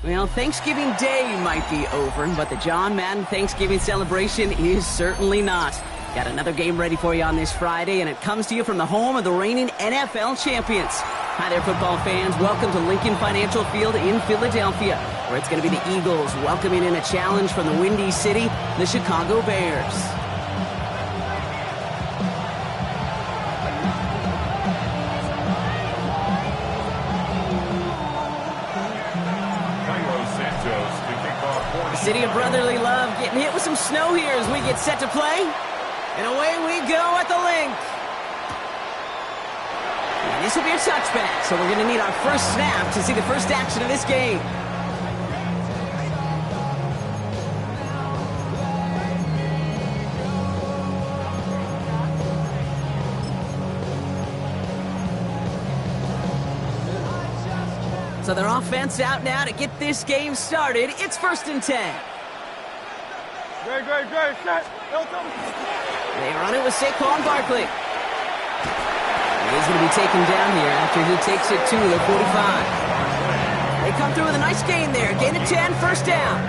Well, Thanksgiving Day might be over, but the John Madden Thanksgiving celebration is certainly not. Got another game ready for you on this Friday, and it comes to you from the home of the reigning NFL champions. Hi there, football fans. Welcome to Lincoln Financial Field in Philadelphia, where it's going to be the Eagles welcoming in a challenge from the Windy City, the Chicago Bears. The city of brotherly love getting hit with some snow here as we get set to play. And away we go at the link. And this will be a touchback, so we're going to need our first snap to see the first action of this game. So their offense out now to get this game started. It's 1st and 10. Great, set. They run it with Saquon Barkley. He's going to be taken down here after he takes it to the 45. They come through with a nice gain there. Gain of 10, first down.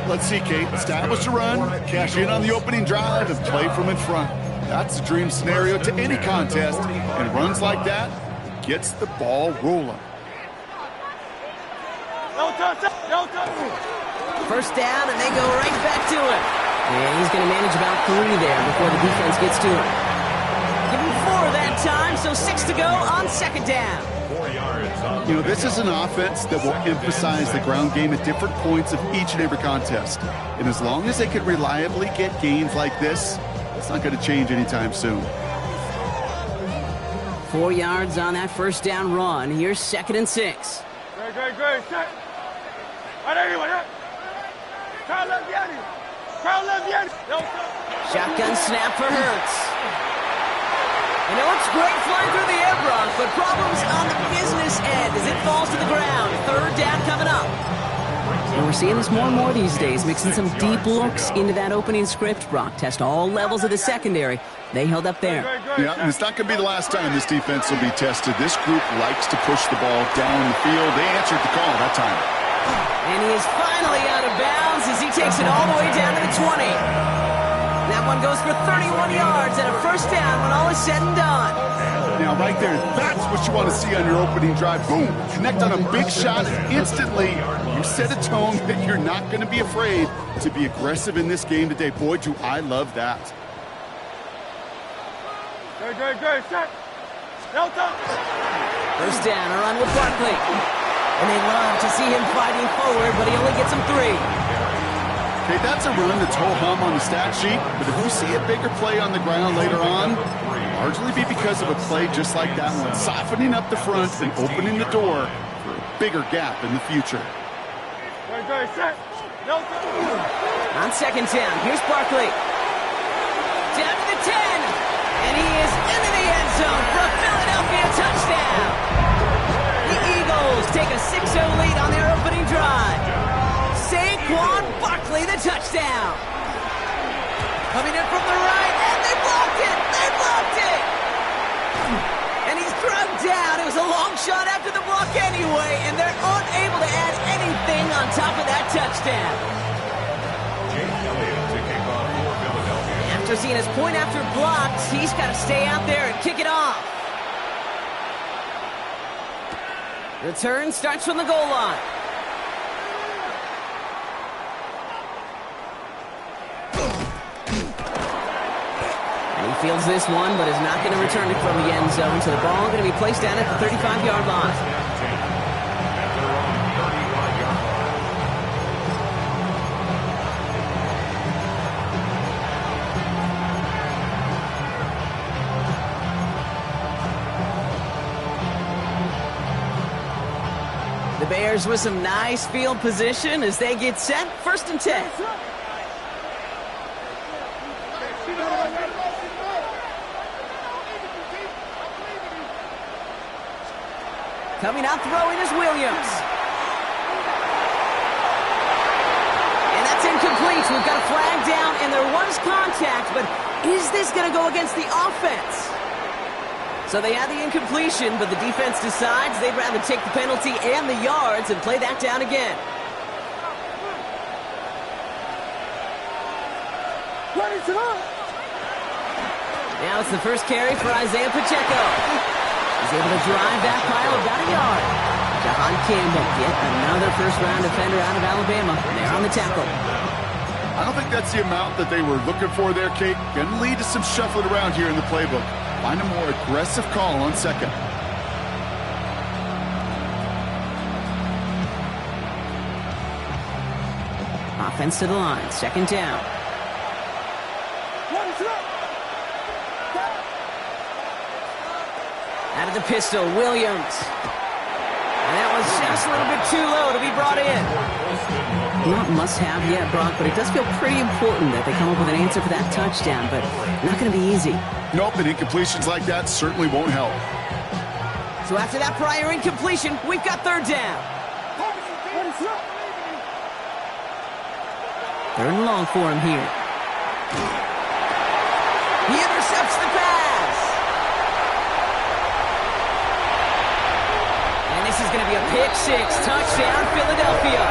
Let's see, Kate. Establish a run, cash in on the opening drive, and play from in front. That's the dream scenario to any contest, and runs like that gets the ball rolling. First down, and they go right back to it. And he's going to manage about 3 there before the defense gets to him. Give him 4 that time, so 6 to go on 2nd down. You know, this is an offense that will emphasize the ground game at different points of each and every contest. And as long as they can reliably get gains like this, it's not going to change anytime soon. 4 yards on that first down run. Here's 2nd and 6. Great, set. Shotgun snap for Hurts. And it looks great flying through the air, Brock, but problems on the business end as it falls to the ground. 3rd down coming up. And we're seeing this more and more these days, mixing some deep looks into that opening script, Brock. Test all levels of the secondary. They held up there. Yeah, and it's not going to be the last time this defense will be tested. This group likes to push the ball down the field. They answered the call that time. And he is finally out of bounds as he takes it all the way down to the 20. That one goes for 31 yards and a first down when all is said and done. Now, right there, that's what you want to see on your opening drive. Boom, connect on a big shot, and instantly you set a tone that you're not going to be afraid to be aggressive in this game today. Boy, do I love that. Great, set. First down, a run with Barkley. And they love to see him fighting forward, but he only gets him 3. Okay, that's a run that's ho-hum on the stat sheet, but if you see a bigger play on the ground later on, largely be because of a play just like that one, softening up the front and opening the door for a bigger gap in the future. Great, set. On 2nd down, here's Barkley. Down to the 10. And he is into the end zone for a Philadelphia touchdown. The Eagles take a 6-0 lead on their opening drive. Saquon Barkley, the touchdown. Coming in from the right, and they blocked it. They blocked it. And he's drugged down. It was a long shot after the block anyway, and they're unable to add anything on top of that touchdown. After seeing his point after blocked, he's got to stay out there and kick it off. Return starts from the goal line. And he fields this one, but is not going to return it from the end zone, so the ball going to be placed down at the 35-yard line. The Bears with some nice field position as they get set. 1st and 10. Coming out throwing is Williams. And that's incomplete. We've got a flag down, and there was contact, but is this going to go against the offense? So they had the incompletion, but the defense decides they'd rather take the penalty and the yards and play that down again. Now it's the first carry for Isaiah Pacheco. He's able to drive that pile about a yard. Jahan Campbell, yet another first-round defender out of Alabama. They're on the tackle. I don't think that's the amount that they were looking for there, Kate. Going to lead to some shuffling around here in the playbook. Find a more aggressive call on second. Offense to the line, second down. Out of the pistol, Williams. And that was just a little bit too low to be brought in. Not must-have yet, Brock, but it does feel pretty important that they come up with an answer for that touchdown, but not going to be easy. Nope, and incompletions like that certainly won't help. So after that prior incompletion, we've got third down. Third and long for him here. He intercepts the pass. And this is going to be a pick six. Touchdown, Philadelphia.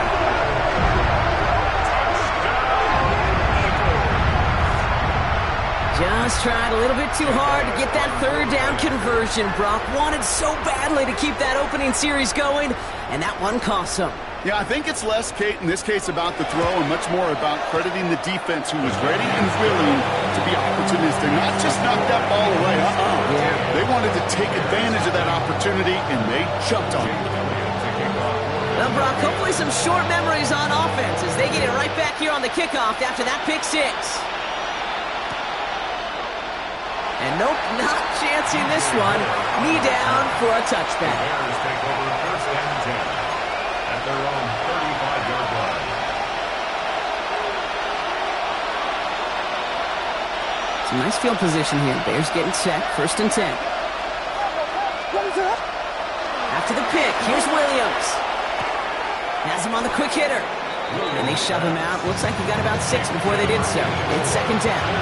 Just tried a little bit too hard to get that third down conversion. Brock wanted so badly to keep that opening series going, and that one cost him. Yeah, I think it's less, Kate, in this case about the throw and much more about crediting the defense who was ready and willing to be opportunistic, not just knock that ball away. Yeah. They wanted to take advantage of that opportunity, and they jumped on it. Well, Brock, hopefully some short memories on offense as they get it right back here on the kickoff after that pick six. And nope, not chancing this one. Knee down for a touchback. Bears take over first and 10 at their own 35-yard line. Some nice field position here. Bears getting set. First and 10. After the pick, here's Williams. Has him on the quick hitter. And they shove him out. Looks like he got about 6 before they did so. It's second down.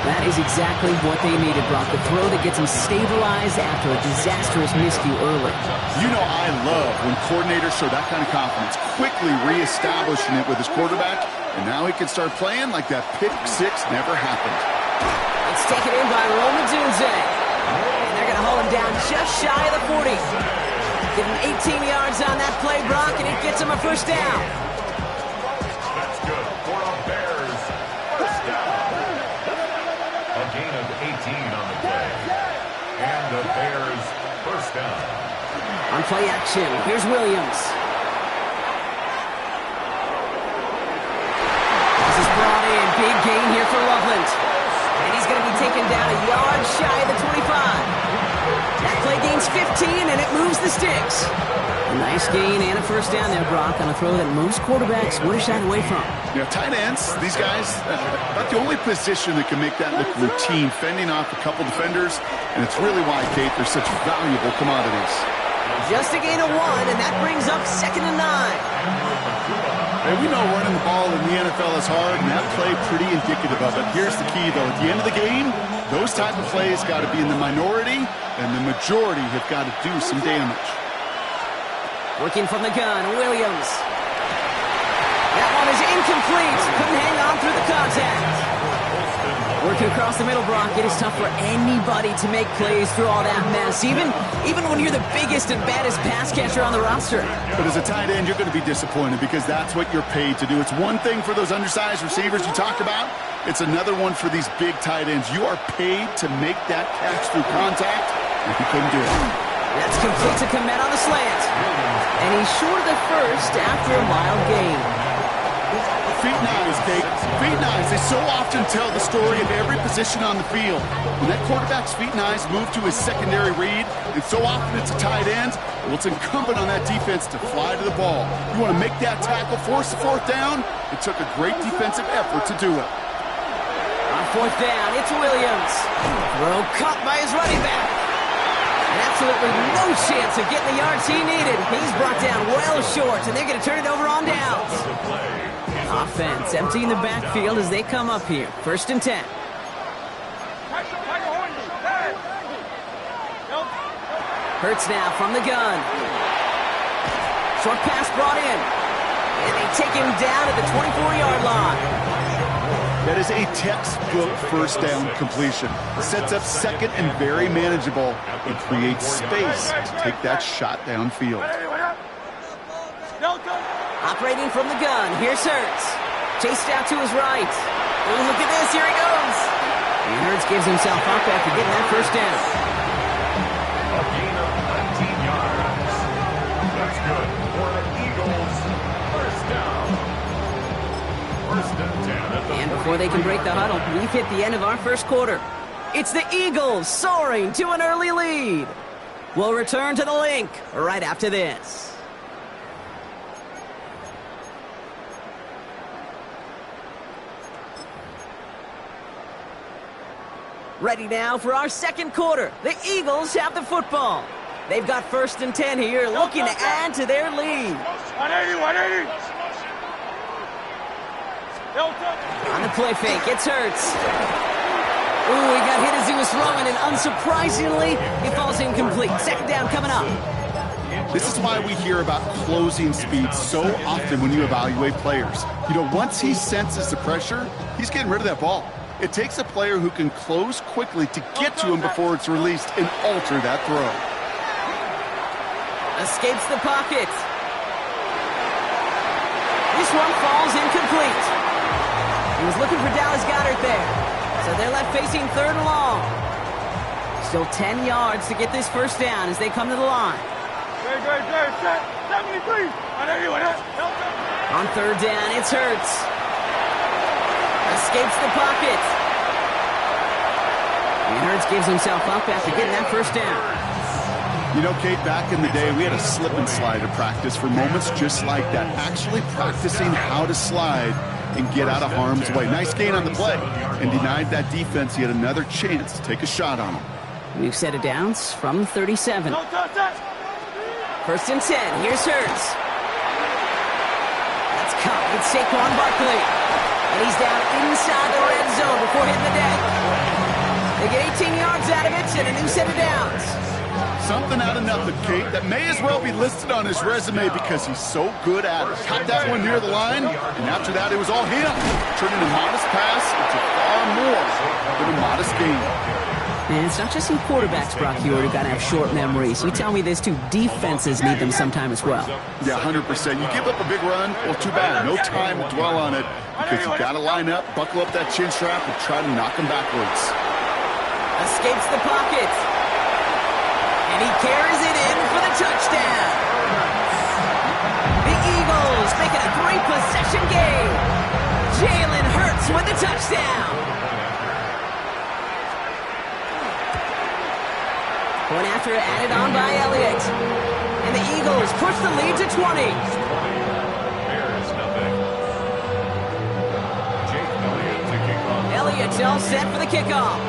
That is exactly what they needed, Brock. The throw that gets them stabilized after a disastrous miscue early. You know I love when coordinators show that kind of confidence, quickly reestablishing it with his quarterback, and now he can start playing like that pick six never happened. It's taken in by Rome Dunze. And they're going to haul him down just shy of the 40. Give him 18 yards on that play, Brock, and it gets him a first down. That's good for a Bears first down. A gain of 18 on the play. And the Bears first down. On play action, here's Williams. This is brought in. Big gain here for Loveland. And he's going to be taken down a yard shy of the 25. That play gains 15, and it moves the sticks. A nice gain and a first down there, Brock, on a throw that most quarterbacks would have shied away from. You know, tight ends, these guys, about the only position that can make that look routine, fending off a couple defenders, and it's really why, Kate, they're such valuable commodities. Just a gain of 1, and that brings up second and 9. Hey, we know running the ball in the NFL is hard, and that play pretty indicative of it. Here's the key, though. At the end of the game, those type of plays got to be in the minority, and the majority have got to do some damage. Working from the gun, Williams. That one is incomplete. Couldn't hang on through the contact. Working across the middle, Brock, it is tough for anybody to make plays through all that mess, even when you're the biggest and baddest pass catcher on the roster. But as a tight end, you're going to be disappointed because that's what you're paid to do. It's one thing for those undersized receivers you talk about. It's another one for these big tight ends. You are paid to make that catch through contact, and he couldn't do it. That's complete to Komet on the slant. And he's short of the first after a mild gain. Feet and eyes, Kate. Feet and eyes. They so often tell the story of every position on the field. When that quarterback's feet and eyes move to his secondary read, and so often it's a tight end, well, it's incumbent on that defense to fly to the ball. You want to make that tackle, force the fourth down? It took a great defensive effort to do it. On fourth down, it's Williams. Throw caught by his running back. And absolutely no chance of getting the yards he needed. He's brought down well short, and they're going to turn it over on downs. Offense emptying the backfield as they come up here. First and 10. Hurts now from the gun. Short pass brought in. And they take him down at the 24-yard line. That is a textbook first down completion. Sets up second and very manageable and creates space to take that shot downfield. Operating from the gun, here's Hurts. Chased out to his right. Oh, look at this, here he goes. And Hurts gives himself up after getting that first down. A gain of 19 yards. That's good for the Eagles. First down. First and 10 at the And before they can break the huddle, we've hit the end of our first quarter. It's the Eagles soaring to an early lead. We'll return to the link right after this. Ready now for our second quarter. The Eagles have the football. They've got first and 10 here, looking to add to their lead. 180, 180. On the play fake, it's Hurts. Ooh, he got hit as he was throwing, and unsurprisingly, he falls incomplete. Second down coming up. This is why we hear about closing speed so often when you evaluate players. You know, once he senses the pressure, he's getting rid of that ball. It takes a player who can close quickly to get to him before it's released and alter that throw. Escapes the pocket. This one falls incomplete. He was looking for Dallas Goedert there. So they're left facing third and long. Still 10 yards to get this first down as they come to the line. Good, set. 73. 180, 180. On third down, it's Hurts. Escapes the pocket. And Hurts gives himself up after getting that first down. You know, Kate, back in the day, we had a slip and slide in practice for moments just like that. Actually practicing how to slide and get out of harm's way. Nice gain on the play. And denied that defense. He had another chance to take a shot on him. New set of downs from 37. First and 10. Here's Hurts. That's caught with Saquon Barkley. And he's down inside the red zone before hitting the deck. They get 18 yards out of it and a new set of downs. Something out of nothing, Kate, that may as well be listed on his resume because he's so good at it. Caught that one near the line, and after that it was all him. Turning a modest pass into far more than a modest gain. And it's not just some quarterbacks, Brock Hewitt, who got to have short memories. You tell me this too, defenses need them sometime as well. Yeah, 100%. You give up a big run, well, too bad. No time to dwell on it because you got to line up, buckle up that chin strap, and try to knock him backwards. Escapes the pocket. And he carries it in for the touchdown. The Eagles make it a 3-possession game. Jalen Hurts with the touchdown. Point after added on by Elliott. And the Eagles push the lead to 20. Bears nothing. Jake Elliott to kick off. Elliott's all set for the kickoff.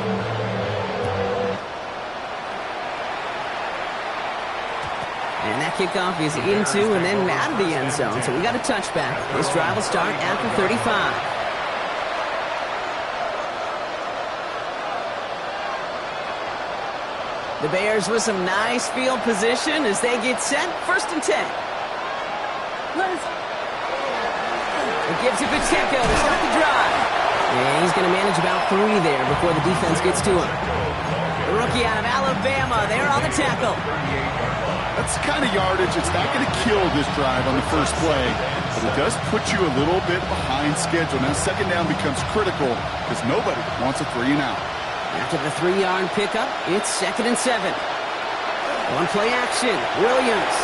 And that kickoff is into and then out of the end zone. So we got a touchback. This drive will start at the 35. The Bears with some nice field position as they get set. First and 10. It gives it Pacheco to start the drive. And he's going to manage about 3 there before the defense gets to him. The rookie out of Alabama there on the tackle. That's the kind of yardage. It's not going to kill this drive on the first play, but it does put you a little bit behind schedule. Now second down becomes critical because nobody wants a 3-and-out. After the 3-yard pickup, it's second and 7. One play action. Williams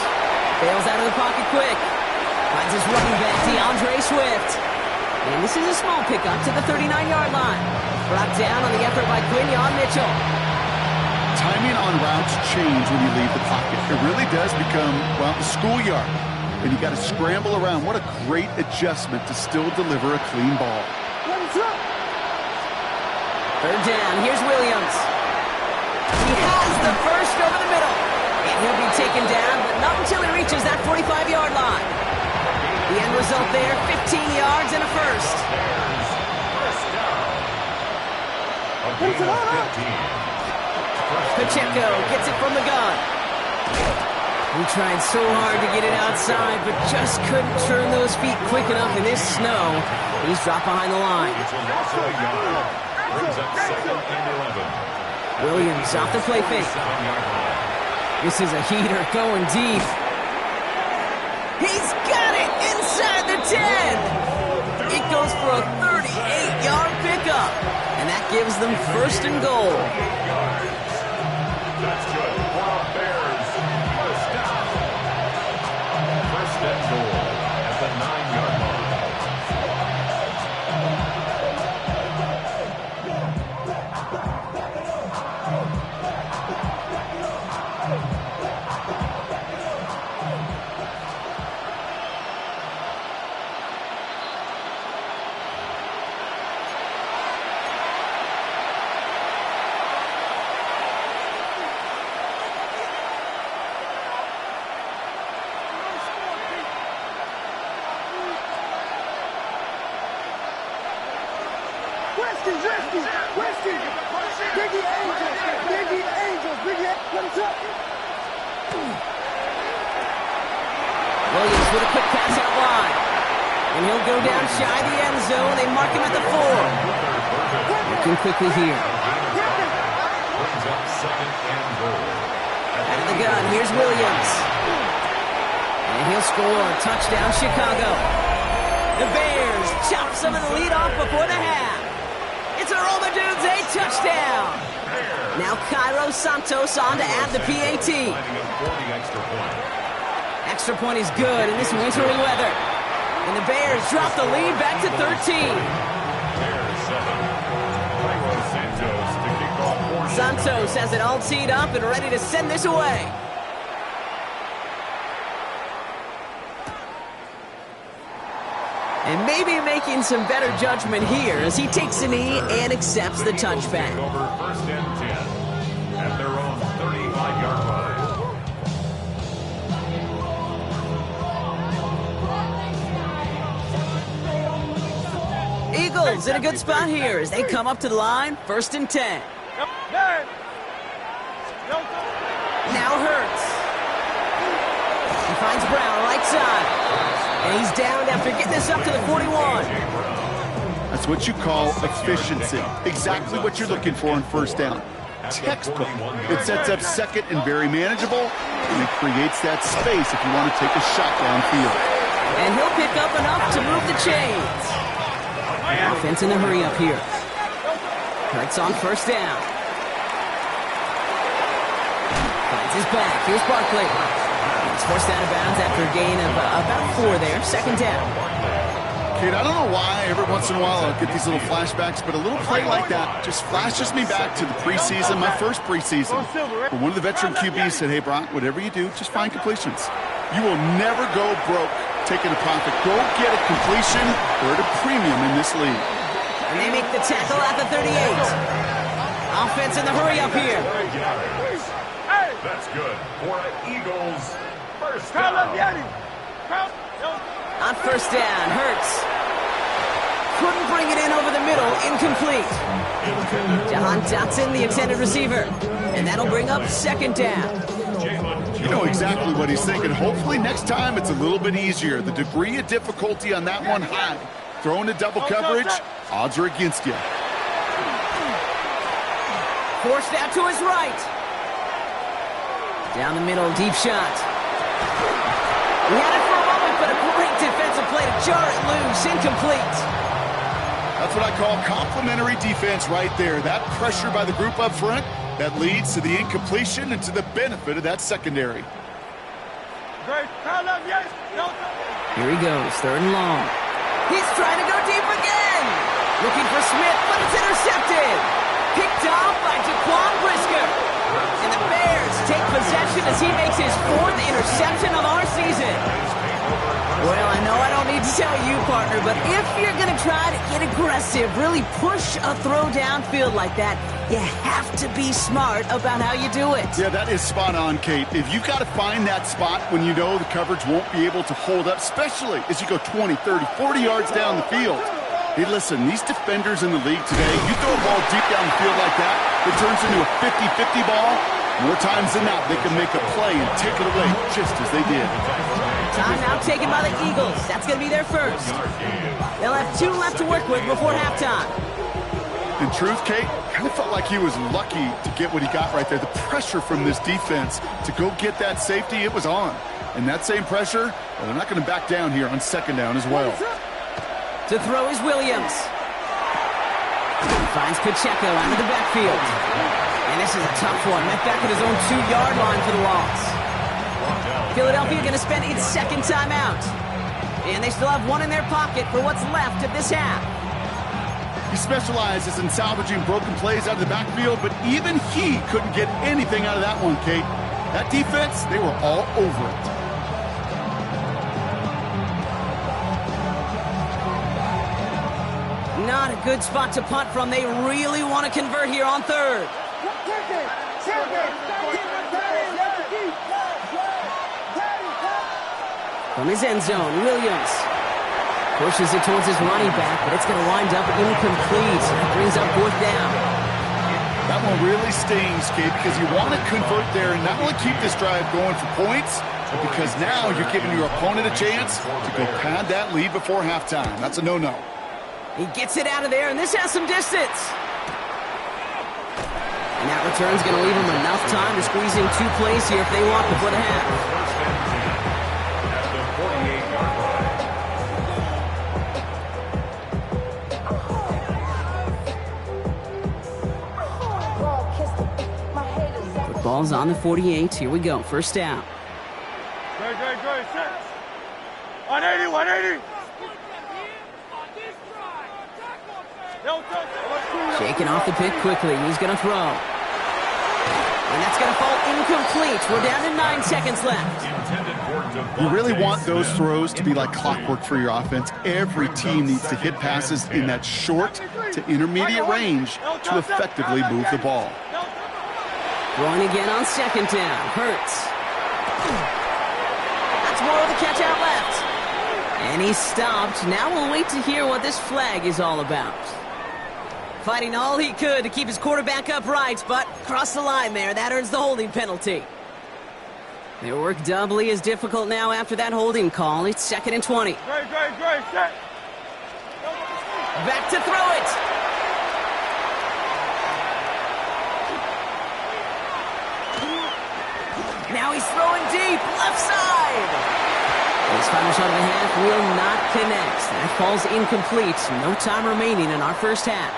bails out of the pocket quick. Finds his running back, DeAndre Swift. And this is a small pickup to the 39-yard line. Brought down on the effort by Quinyon Mitchell. Timing on routes change when you leave the pocket. It really does become, well, the schoolyard. And you got to scramble around. What a great adjustment to still deliver a clean ball. Third down, here's Williams. He has the first over the middle. And he'll be taken down, but not until he reaches that 45-yard line. The end result there, 15 yards and a first. First down. A gain of 15. Pacheco gets it from the gun. He tried so hard to get it outside, but just couldn't turn those feet quick enough in this snow. He's dropped behind the line. Which was also a yard. Brings up 2nd and 11. Williams off the play fake. 7-yard line. This is a heater going deep. He's got it inside the 10. It goes for a 38-yard pickup. And that gives them 1st and goal. That's good. For the Bears. 1st down. 1st and goal at the 9-yard line. Williams with a quick pass out wide. And he'll go down shy of the end zone. They mark him at the 4. Looking quickly here. Brings up 2nd and goal. Out of the gun, here's Williams. And he'll score. Touchdown, Chicago. The Bears chop some of the lead off before the half. It's a Roma Dudes, a touchdown. Now Cairo Santos on to add the PAT. Extra point is good in this wintry weather. And the Bears drop the lead back to 13. Santos has it all teed up and ready to send this away. And maybe making some better judgment here as he takes a knee and accepts the touchback. Over 1st and 10 at their own 35-yard line. Eagles in a good spot here as they come up to the line, 1st and 10. Now Hurts. He finds Brown right side. And he's down after getting this up to the 41. That's what you call efficiency. Exactly what you're looking for on 1st down. Textbook. It sets up 2nd and very manageable, and it creates that space if you want to take a shot downfield. And he'll pick up enough to move the chains. Offense in a hurry up here. Hurts on 1st down. Finds his back. Here's Barkley. He's forced out of bounds after a gain of about 4 there. 2nd down. Kate, I don't know why every once in a while I'll get these little flashbacks, but a little play like that just flashes me back to the preseason, my first preseason. But one of the veteran QBs said, hey, Brock, whatever you do, just find completions. You will never go broke taking a profit. Go get a completion. We're at a premium in this league. And they make the tackle at the 38. Offense in the hurry up here. That's good for the Eagles. 1st down. On 1st down, Hurts. Couldn't bring it in over the middle, incomplete. Jahan Dotson, the intended receiver. And that'll bring up 2nd down. You know exactly what he's thinking. Hopefully next time it's a little bit easier. The degree of difficulty on that one high. Throwing a double coverage, odds are against you. Forced out to his right. Down the middle, deep shot. He had it for a moment, but a great defensive play to jar it loose, incomplete. That's what I call complimentary defense right there. That pressure by the group up front, that leads to the incompletion and to the benefit of that secondary. Here he goes, 3rd and long. He's trying to go deep again. Looking for Smith, but it's intercepted. Picked off by Jaquan Brisker. And the Bears take possession as he makes his 4th interception of our season. Well, I know I don't need to tell you, partner, but if you're going to try to get aggressive, really push a throw downfield like that, you have to be smart about how you do it. Yeah, that is spot on, Kate. If you've got to find that spot when you know the coverage won't be able to hold up, especially as you go 20, 30, 40 yards down the field. Hey, listen, these defenders in the league today, you throw a ball deep down the field like that, it turns into a 50-50 ball, More times than not, they can make a play and take it away just as they did. Timeout taken by the Eagles. That's going to be their first. They'll have 2 left to work with before halftime. In truth, Kate, kind of felt like he was lucky to get what he got right there. The pressure from this defense to go get that safety, it was on. And that same pressure, well, they're not going to back down here on second down as well. To throw is Williams. Finds Pacheco out of the backfield. And this is a tough one. Met back at his own 2-yard line for the loss. Philadelphia going to spend its second timeout. And they still have 1 in their pocket for what's left of this half. He specializes in salvaging broken plays out of the backfield, but even he couldn't get anything out of that one, Kate. That defense, they were all over it. Not a good spot to punt from. They really want to convert here on third. From his end zone, Williams pushes it towards his running back, but it's going to wind up incomplete. That brings up 4th down. That one really stings, Kate, because you want to convert there and not only keep this drive going for points, but because now you're giving your opponent a chance to go pad that lead before halftime. That's a no-no. He gets it out of there, and this has some distance. And that return's going to leave him enough time to squeeze in 2 plays here if they want before the half. At the 48-yard line. Ball's on the 48. Here we go. First down. Good. Set. 180, 180. Shaking off the pick quickly. He's going to throw. And that's going to fall incomplete. We're down to 9 seconds left. You really want those throws to be like clockwork for your offense. Every team needs to hit passes in that short to intermediate range to effectively move the ball. Throwing again on second down. Hurts. That's more of the catch out left. And he's stopped. Now we'll wait to hear what this flag is all about. Fighting all he could to keep his quarterback upright, but crossed the line there. That earns the holding penalty. Their work doubly is difficult now after that holding call. It's 2nd and 20. Great. Set. Back to throw it. Now he's throwing deep, left side. His final shot of the half will not connect. That falls incomplete. No time remaining in our first half.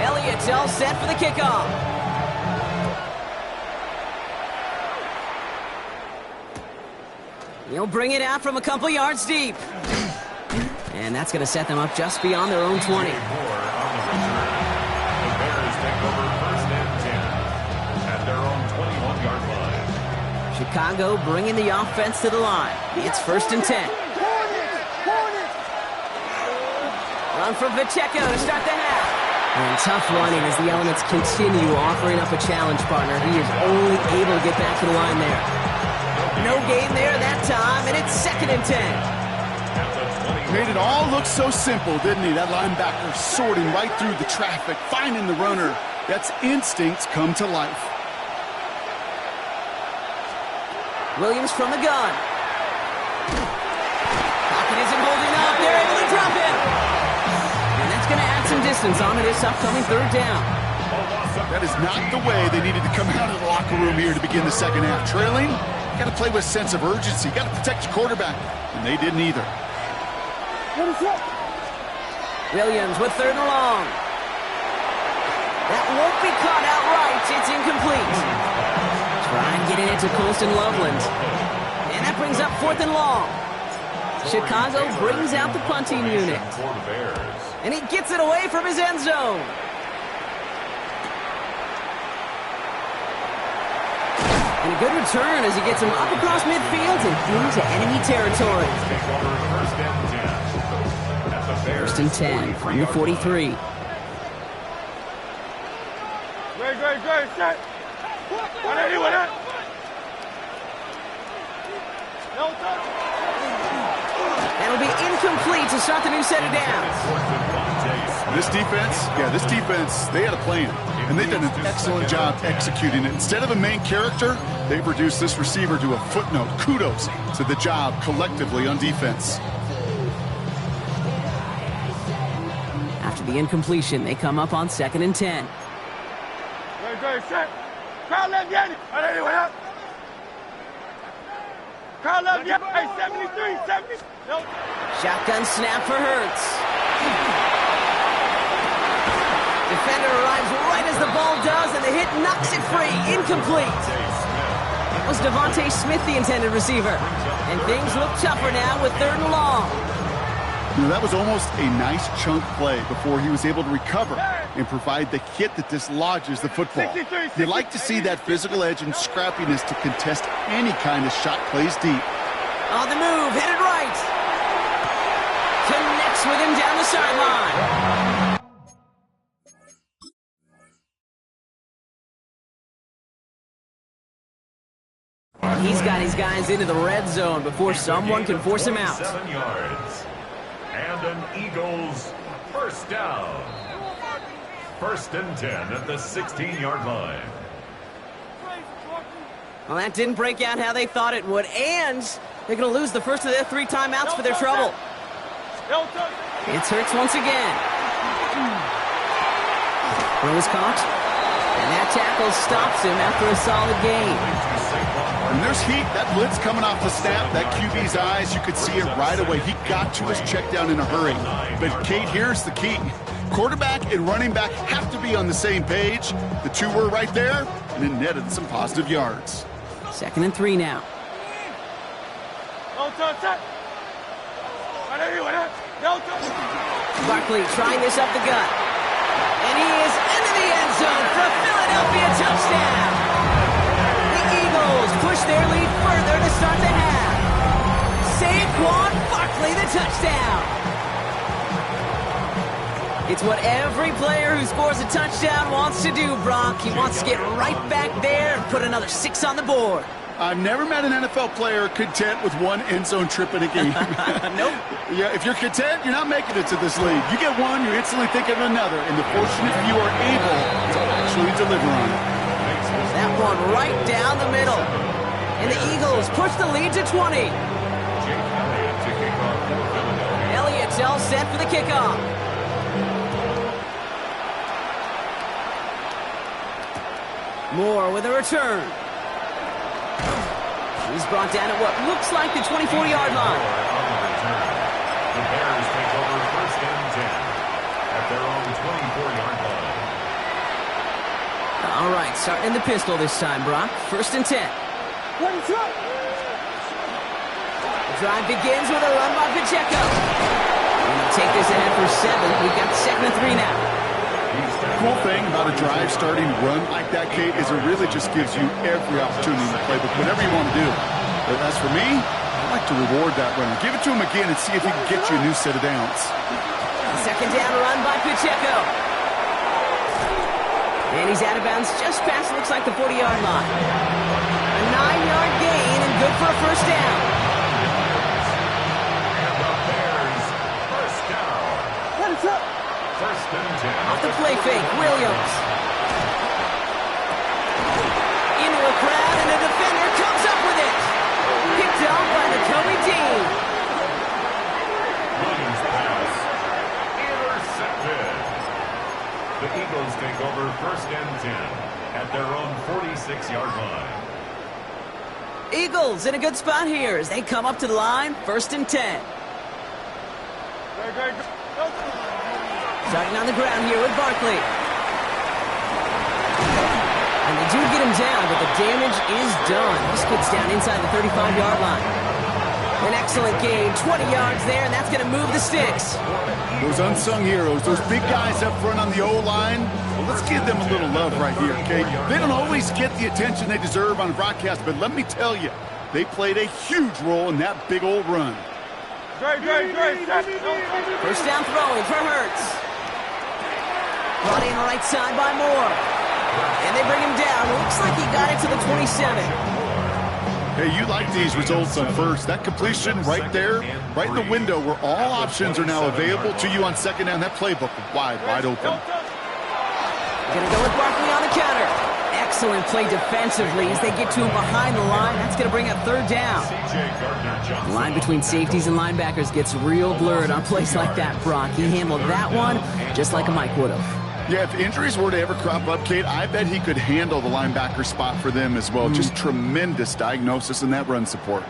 Elliott's all set for the kickoff. He'll bring it out from a couple yards deep. And that's going to set them up just beyond their own 20. The Bears take over 1st and 10 at their own 21-yard line. Chicago bringing the offense to the line. It's 1st and 10. Run from Pacheco to start the half. And tough running as the Elements continue offering up a challenge partner. He is only able to get back to the line there. No gain there that time, and it's 2nd and 10. Made it all look so simple, didn't he? That linebacker sorting right through the traffic, finding the runner. That's instincts come to life. Williams from the gun. Pocket isn't holding up. They're able to drop him. And that's going to add some distance onto this upcoming 3rd down. That is not the way they needed to come out of the locker room here to begin the second half. Trailing, got to play with a sense of urgency. Got to protect your quarterback. And they didn't either. Williams with 3rd and long. That won't be caught outright. It's incomplete. Trying getting it to Colston Loveland. And that brings up 4th and long. Chicago brings out the punting unit. And he gets it away from his end zone. And a good return as he gets him up across midfield and into enemy territory. 1st and 10 from the 43. Great. Set. 180, 180. No touch. incomplete to start the new set of downs. This defense, they had a plan, and they've done an excellent job executing it. Instead of a main character, they've reduced this receiver to a footnote. Kudos to the job collectively on defense. After the incompletion, they come up on 2nd and 10. Great, set. Crowd left, Yanni. Anyway, up. Crowd left, Yanni. Hey, 73, 70. No. Shotgun snap for Hurts. Defender arrives right as the ball does, and the hit knocks it free. Incomplete. It was Devontae Smith, the intended receiver. And things look tougher now with 3rd and long. That was almost a nice chunk play before he was able to recover and provide the hit that dislodges the football. You like to see that physical edge and scrappiness to contest any kind of shot plays deep. On the move, headed right. Connects with him down the sideline. He's got his guys into the red zone before someone can force him out. 7 yards. And an Eagles first down. 1st and 10 at the 16-yard line. Well, that didn't break out how they thought it would, and they're going to lose the first of their 3 timeouts for their trouble. It's Hurts once again. Rose caught, and that tackle stops him after a solid gain. And there's heat. That blitz coming off the snap, that QB's eyes, you could see it right away. He got to his check down in a hurry. But, Kate, here's the key. Quarterback and running back have to be on the same page. The two were right there, and it netted some positive yards. 2nd and 3 now. Barkley trying this up the gut. And he is into the end zone for a Philadelphia touchdown. The Eagles push their lead further to start the half. Saquon Barkley, the touchdown. It's what every player who scores a touchdown wants to do, Brock. He wants to get right back there and put another 6 on the board. I've never met an NFL player content with one end zone trip in a game. Nope. Yeah, if you're content, you're not making it to this league. You get one, you're instantly thinking of another, and the fortunate few are able to actually deliver on it. That one right down the middle. And the Eagles push the lead to 20. Elliott's all set for the kickoff. Moore with a return. He's brought down at what looks like the 24-yard line. The Bears take over 1st and 10 at their own 24-yard line. All right, starting in the pistol this time, Brock. 1st and 10. The drive begins with a run by Pacheco. And they'll take this ahead for 7. We've got 2nd and 3 now. The cool thing about a drive starting run like that, Kate, is it really just gives you every opportunity to play with whatever you want to do. But as for me, I like to reward that runner. Give it to him again and see if he can get you a new set of downs. 2nd down run by Pacheco. And he's out of bounds just past, looks like the 40-yard line. A 9-yard gain and good for a 1st down. And the Bears first down. 1st and 10. Off the play fake, Williams. Into a crowd, and the defender comes up with it. Picked off by Nakobe Dean. Williams pass. Intercepted. The Eagles take over 1st and 10 at their own 46-yard line. Eagles in a good spot here as they come up to the line, 1st and 10. Starting on the ground here with Barkley. And they do get him down, but the damage is done. This gets down inside the 35-yard line. An excellent gain, 20 yards there, and that's going to move the sticks. Those unsung heroes, those big guys up front on the O-line, well, let's give them a little love right here, okay? They don't always get the attention they deserve on broadcast, but let me tell you, they played a huge role in that big old run. Great. 1st down throwing for Hurts. Brought in right side by Moore. And they bring him down. Looks like he got it to the 27. Hey, you like these results on first. That completion right there, right in the window where all options are now available to you on second down. That playbook wide open. Gonna go with Barkley on the counter. Excellent play defensively as they get to him behind the line. That's gonna bring up third down. The line between safeties and linebackers gets real blurred on plays like that, Brock. He handled that one just like a Mike would have. Yeah, if injuries were to ever crop up, Kate, I bet he could handle the linebacker spot for them as well. Just tremendous diagnosis in that run support.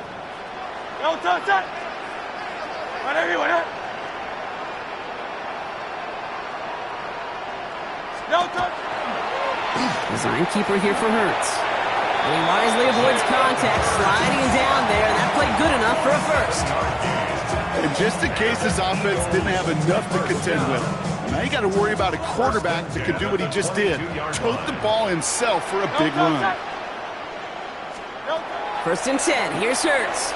Design keeper here for Hurts. And he wisely avoids contact, sliding down there. That played good enough for a first. And just in case his offense didn't have enough to contend with, now you got to worry about a quarterback that could do what he just did. Tote the ball himself for a big run. First and 10. Here's Hurts.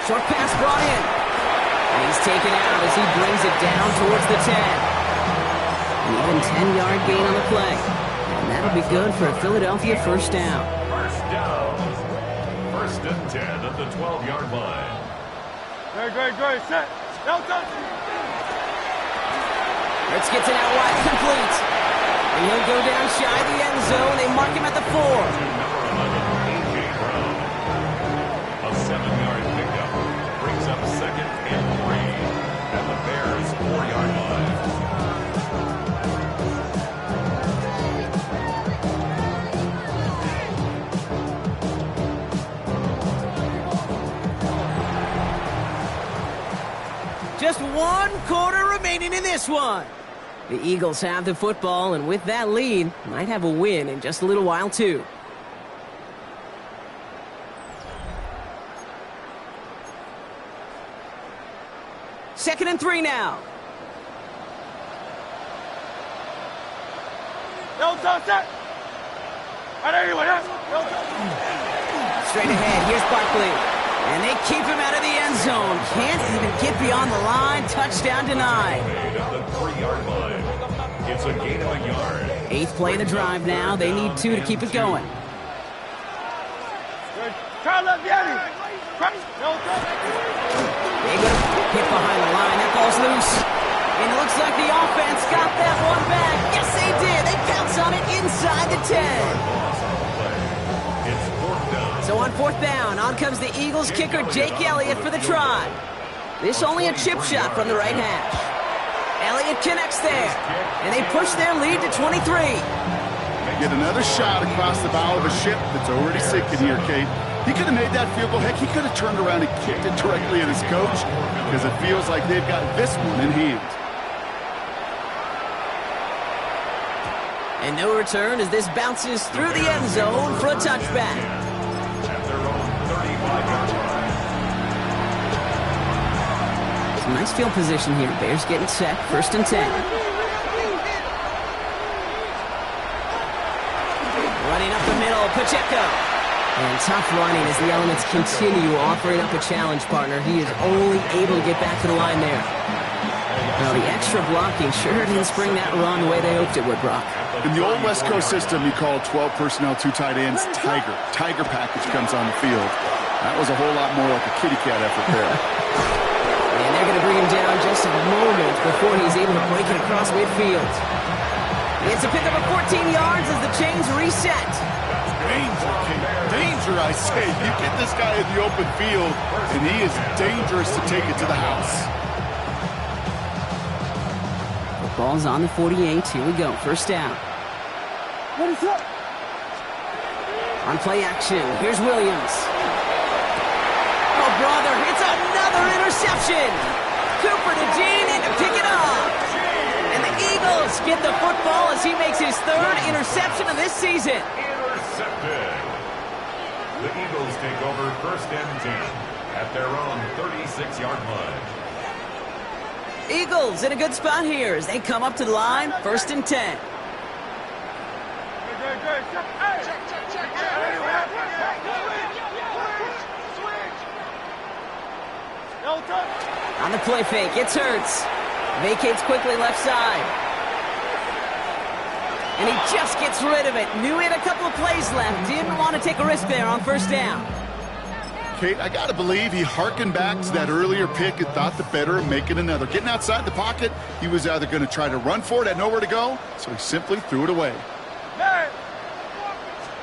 Short pass brought in. And he's taken out as he brings it down towards the 10. An even 10-yard gain on the play. And that'll be good for a Philadelphia first down. First down. First and 10 at the 12-yard line. Great. Set. Hurts gets it out wide, complete. And he'll go down shy of the end zone. They mark him at the 4. A 7-yard pickup brings up second and 3 at the Bears' 4-yard line. Just 1 quarter remaining in this one. The Eagles have the football, and with that lead, might have a win in just a little while, too. Second and 3 now. Straight ahead, here's Barkley. And they keep him out of the end zone. Can't even get beyond the line. Touchdown denied. At the 3-yard line. It's a gain of a yard. 8th play of the drive now. They need 2 to keep it going. They go hit behind the line. That ball's loose. And it looks like the offense got that one back. Yes, they did. They pounce on it inside the 10. So on 4th down, on comes the Eagles kicker Jake Elliott for the try. This only a chip shot from the right hash. Elliott connects there, and they push their lead to 23. Get another shot across the bow of a ship that's already sinking here, Kate. He could have made that field goal. Heck, he could have turned around and kicked it directly at his coach because it feels like they've got this one in hand. And no return as this bounces through the end zone for a touchback. At their own 35-yard line. Some nice field position here. Bears getting set. First and 10. Running up the middle, Pacheco. And tough running as the elements continue offering up a challenge, partner. He is only able to get back to the line there. Well, the extra blocking sure didn't spring that run the way they hoped it would, Brock. In the old West Coast system, you call 12 personnel, 2 tight ends, Tiger. Tiger package comes on the field. That was a whole lot more like a kitty cat effort there. And they're going to bring him down just a moment before he's able to break it across midfield. It's a pickup of 14 yards as the chains reset. Danger, King. Danger, I say. You get this guy in the open field, and he is dangerous to take it to the house. The ball's on the 48. Here we go. First down. What is up? On play action, here's Williams. Oh, brother, it's another interception. Cooper to Jean in to pick it up. And the Eagles get the football as he makes his 3rd interception of this season. Intercepted. The Eagles take over first and 10 at their own 36-yard line. Eagles in a good spot here as they come up to the line. First and 10. On the play fake, it's Hurts. Vacates quickly left side. And he just gets rid of it. Knew he had a couple of plays left. Didn't want to take a risk there on first down. Kate, I got to believe he hearkened back to that earlier pick and thought the better of making another. Getting outside the pocket, he was either going to try to run for it, had nowhere to go, so he simply threw it away.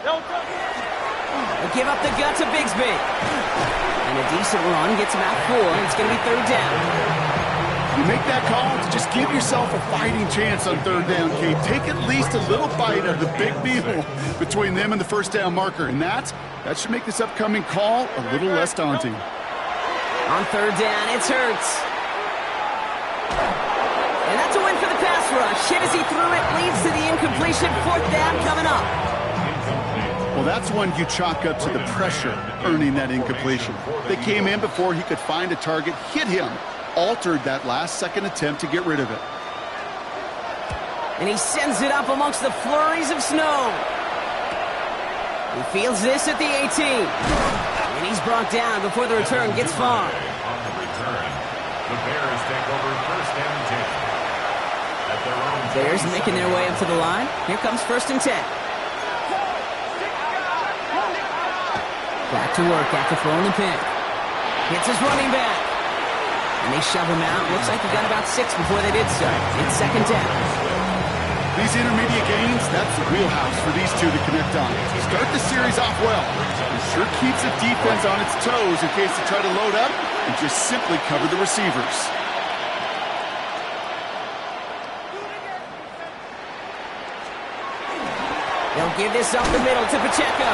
They'll give up the gut to Bigsby. And a decent run gets him out 4, and it's going to be third down. You make that call to just give yourself a fighting chance on third down, Kate. Take at least a little bite of the big meal between them and the first down marker, and that should make this upcoming call a little less daunting. On third down, it's Hurts. And that's a win for the pass rush. Hit as he threw it, leads to the incompletion. Fourth down coming up. Well, that's one you chalk up to the pressure earning that incompletion. They came in before he could find a target, hit him, altered that last-second attempt to get rid of it. And he sends it up amongst the flurries of snow. He fields this at the 18. And he's brought down before the return gets far. On the return, the Bears take over first and 10. At their own Bears making their way up to the line. Here comes first and 10. Back to work after throwing the pick. Hits his running back. And they shove him out. Looks like he got about 6 before they did so. It's second down. These intermediate gains, that's the wheelhouse for these two to connect on. Start the series off well. It sure keeps the defense on its toes in case they try to load up and just simply cover the receivers. They'll give this up the middle to Pacheco.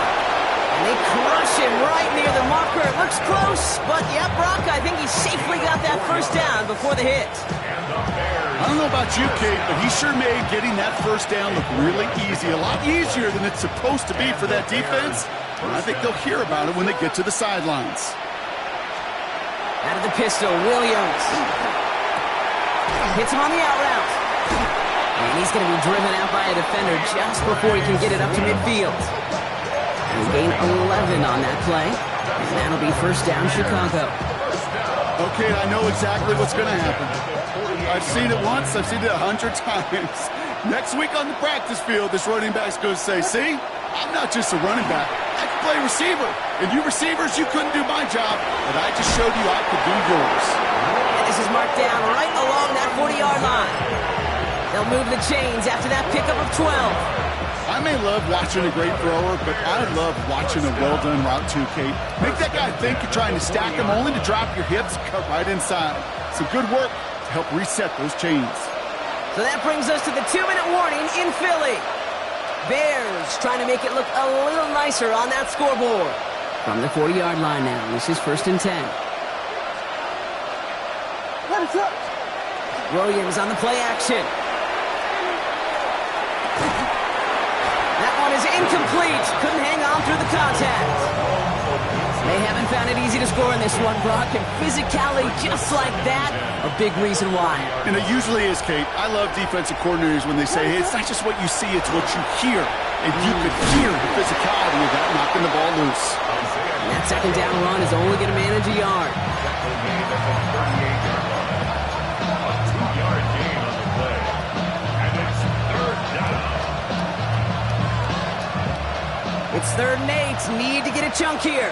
And they crush him right near the marker. It looks close, but yeah, Brock, I think he safely got that first down before the hit. I don't know about you, Kate, but he sure made getting that first down look really easy. A lot easier than it's supposed to be for that defense. And I think they'll hear about it when they get to the sidelines. Out of the pistol, Williams. Hits him on the out route. And he's going to be driven out by a defender just before he can get it up to midfield. And gain 11 on that play. And that'll be first down, Chicago. Okay, I know exactly what's going to happen. I've seen it once, I've seen it 100 times. Next week on the practice field, this running back's going to say, see, I'm not just a running back, I can play receiver. And you receivers, you couldn't do my job, but I just showed you I could do yours. And this is marked down right along that 40-yard line. They'll move the chains after that pickup of 12. I may love watching a great thrower, but I love watching a well-done route too, Kate. Make that guy think you're trying to stack him only to drop your hips and cut right inside. Some good work to help reset those chains. So that brings us to the 2-minute warning in Philly. Bears trying to make it look a little nicer on that scoreboard. From the 40-yard line now, this is first and 10. Williams on the play action. That one is incomplete. Couldn't hang on through the contact. They haven't found it easy to score in this one, Brock, and physicality just like that, a big reason why. And it usually is, Kate. I love defensive coordinators when they say, hey, it's not just what you see, it's what you hear. And you could hear the physicality of that knocking the ball loose. And that second down run is only going to manage a yard. It's third and 8. Need to get a chunk here.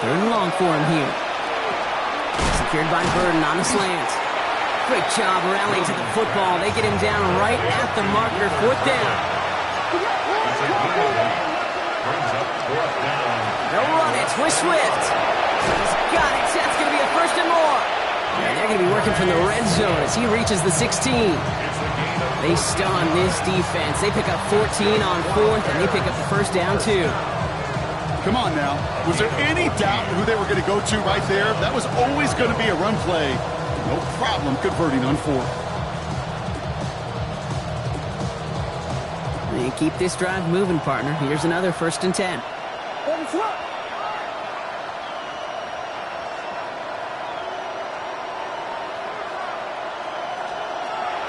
Third and long for him here. Secured by Burden on a slant. Great job rallying to the football. They get him down right at the marker. Fourth down. They'll run it with Swift. He's got it. That's going to be a first and more. And they're going to be working from the red zone as he reaches the 16. They stun this defense. They pick up 14 on fourth, and they pick up the first down, too. Come on now. Was there any doubt who they were going to go to right there? That was always going to be a run play. No problem converting on fourth. They keep this drive moving, partner. Here's another first and 10.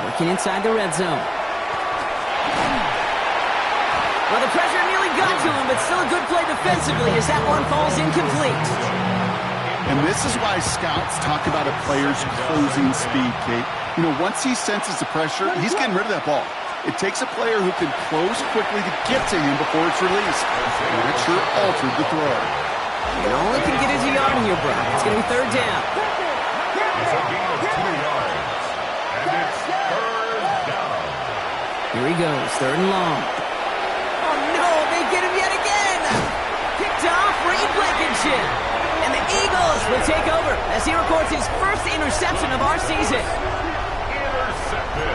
Working inside the red zone. Well, the pressure nearly got to him, but still a good play defensively as that one falls incomplete. And this is why scouts talk about a player's closing speed, Kate. You know, once he senses the pressure, he's getting rid of that ball. It takes a player who can close quickly to get to him before it's released. And that sure altered the throw. You only can get his yard in your Brock. It's going to be third down. It's a gain of 2 yards. And it's third down. Here he goes, third and long. Oh, no, they get him yet again. Picked off, Reed Blankenship. And the Eagles will take over as he records his first interception of our season. Intercepted.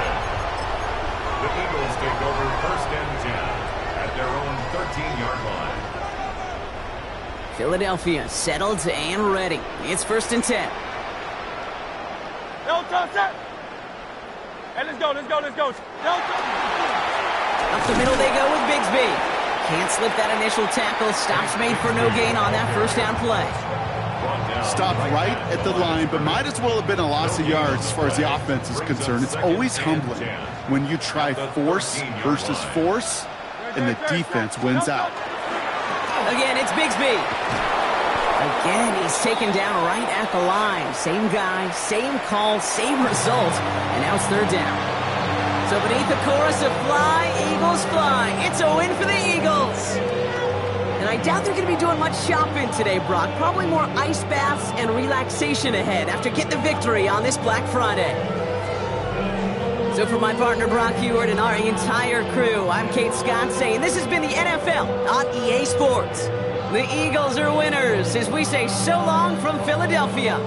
The Eagles take over first and 10 at their own 13-yard line. Philadelphia settled and ready. It's first and 10. No touch set. Hey, let's go. No touch. Up the middle they go with Bigsby. Can't slip that initial tackle. Stops made for no gain on that first down play. Stopped right at the line, but might as well have been a loss of yards as far as the offense is concerned. It's always humbling when you try force versus force, and the defense wins out. Again, it's Bigsby. Again, he's taken down right at the line. Same guy, same call, same result, and now it's third down. So beneath the chorus of Fly, Eagles Fly, it's a win for the Eagles. And I doubt they're going to be doing much shopping today, Brock. Probably more ice baths and relaxation ahead after getting the victory on this Black Friday. So for my partner Brock Heward and our entire crew, I'm Kate Scott saying this has been the NFL on EA Sports. The Eagles are winners as we say so long from Philadelphia.